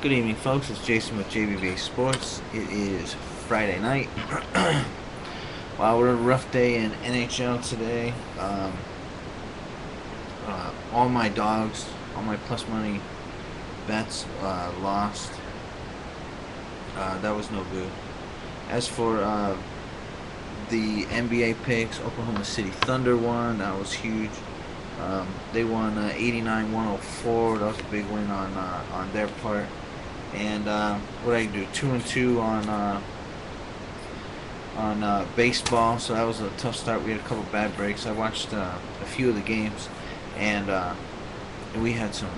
Good evening, folks. It's Jason with JBBASports. It is Friday night. Wow, we're a rough day in NHL today. All my dogs, all my plus money bets lost. That was no good. As for the NBA picks, Oklahoma City Thunder won. That was huge. They won 89-104. That was a big win on their part. And what I do, 2-2 on baseball. So that was a tough start. We had a couple bad breaks. I watched a few of the games, and we had some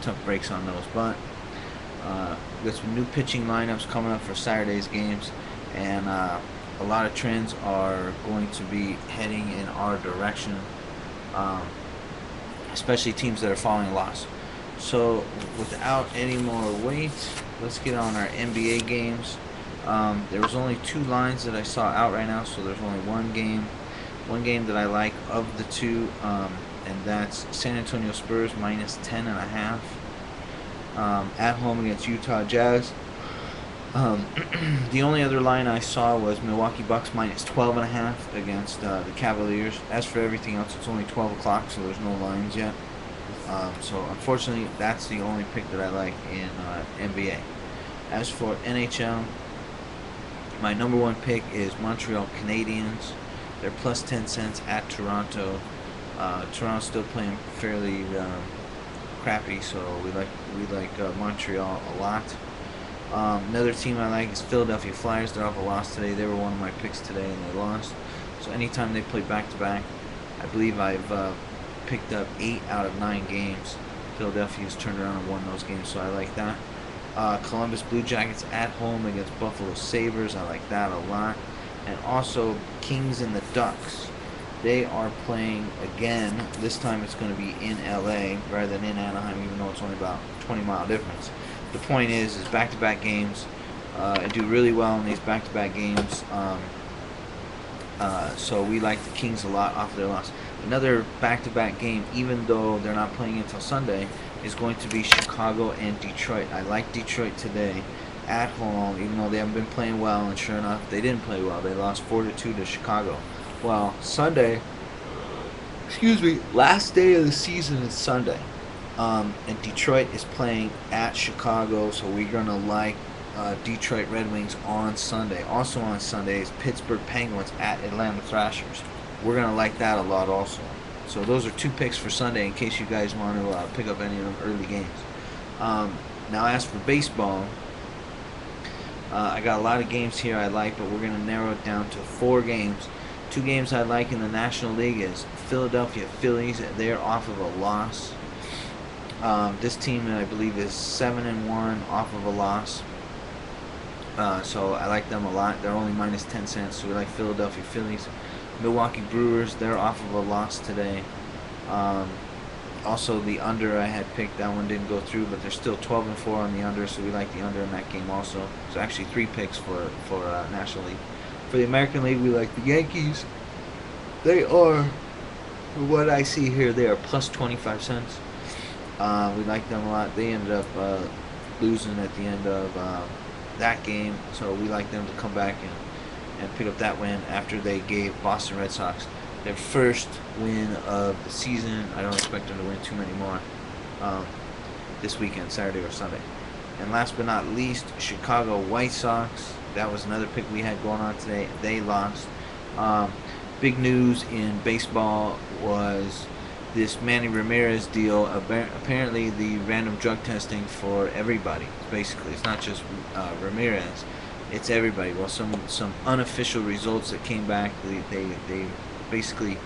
tough breaks on those. But we got some new pitching lineups coming up for Saturday's games, and a lot of trends are going to be heading in our direction, especially teams that are following loss. So without any more wait, let's get on our NBA games. There was only two lines that I saw out right now, so there's only one game that I like of the two, and that's San Antonio Spurs minus 10.5 at home against Utah Jazz. The only other line I saw was Milwaukee Bucks minus 12.5 against the Cavaliers. As for everything else, it's only 12 o'clock, so there's no lines yet. So unfortunately, that's the only pick that I like in NBA. As for NHL, my number one pick is Montreal Canadiens. They're plus 10 cents at Toronto. Toronto's still playing fairly crappy, so we like Montreal a lot. Another team I like is Philadelphia Flyers. They're off a loss today. They were one of my picks today, and they lost. So anytime they play back-to-back, I believe I've picked up 8 out of 9 games. Philadelphia's turned around and won those games, so I like that. Columbus Blue Jackets at home against Buffalo Sabres. I like that a lot. And also Kings and the Ducks. They are playing again. This time it's going to be in LA rather than in Anaheim, even though it's only about 20-mile difference. The point is back-to-back games. I do really well in these back-to-back games. So we like the Kings a lot off their loss. Another back-to-back game, even though they're not playing until Sunday, is going to be Chicago and Detroit. I like Detroit today at home, even though they haven't been playing well, and sure enough, they didn't play well. They lost 4-2 to Chicago. Well, last day of the season is Sunday. And Detroit is playing at Chicago, so we're going to like Detroit Red Wings on Sunday. Also on Sunday is Pittsburgh Penguins at Atlanta Thrashers. We're going to like that a lot also. So those are two picks for Sunday in case you guys want to pick up any of them early games. Now as for baseball, I got a lot of games here I like, but we're going to narrow it down to 4 games. 2 games I like in the National League is Philadelphia Phillies. They're off of a loss. This team, I believe, is 7-1 off of a loss. So I like them a lot. They're only minus 10 cents, so we like Philadelphia Phillies. Milwaukee Brewers, they're off of a loss today. Also, the under I had picked, that one didn't go through, but they're still 12-4 on the under, so we like the under in that game also. So actually 3 picks for National League. For the American League, we like the Yankees. They are, from what I see here, they are plus 25 cents. We like them a lot. They ended up losing at the end of that game, so we like them to come back and pick up that win after they gave Boston Red Sox their first win of the season. I don't expect them to win too many more this weekend, Saturday or Sunday. And last but not least, Chicago White Sox. That was another pick we had going on today. They lost. Big news in baseball was this Manny Ramirez deal. Apparently the random drug testing for everybody, basically. It's not just Ramirez, it's everybody. Well, some unofficial results that came back, they basically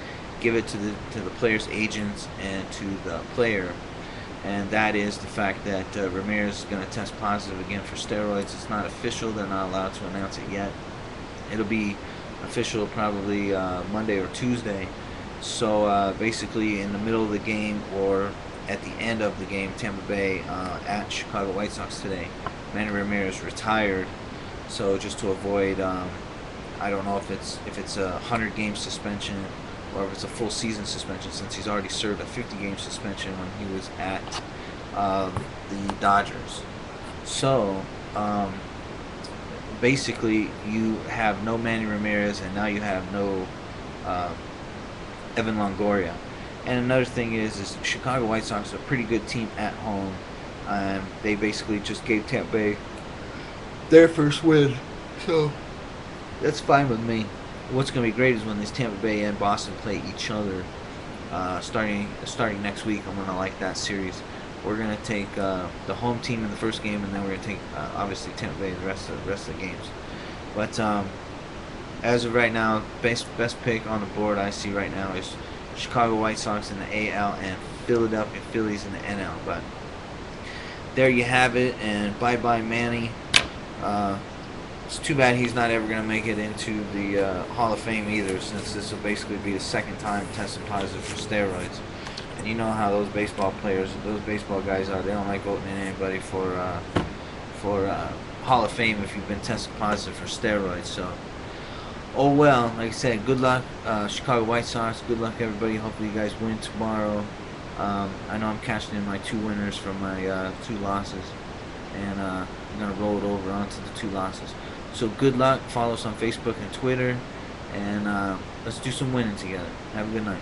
give it to the player's agents and to the player, and that is the fact that Ramirez is going to test positive again for steroids. It's not official. They're not allowed to announce it yet. It'll be official probably Monday or Tuesday. So basically in the middle of the game or at the end of the game, Tampa Bay at Chicago White Sox today, Manny Ramirez retired. So just to avoid, I don't know if it's a 100-game suspension or if it's a full season suspension, since he's already served a 50-game suspension when he was at the Dodgers. So, basically, you have no Manny Ramirez, and now you have no uh, Evan Longoria. And another thing is Chicago White Sox are a pretty good team at home. They basically just gave Tampa Bay their first win, so that's fine with me. What's going to be great is when these Tampa Bay and Boston play each other starting next week. I'm going to like that series. We're going to take the home team in the first game, and then we're going to take obviously Tampa Bay the rest of the games. But as of right now, best pick on the board I see right now is Chicago White Sox in the AL and Philadelphia Phillies in the NL. But there you have it, and bye-bye Manny. It's too bad he's not ever going to make it into the Hall of Fame either, since this will basically be the second time testing positive for steroids. And you know how those baseball players, those baseball guys are. They don't like voting in anybody for Hall of Fame if you've been tested positive for steroids. So, oh well. Like I said, good luck, Chicago White Sox. Good luck, everybody. Hopefully you guys win tomorrow. I know I'm cashing in my 2 winners from my 2 losses, and I'm gonna roll it over onto the 2 losses. So good luck. Follow us on Facebook and Twitter, and let's do some winning together. Have a good night.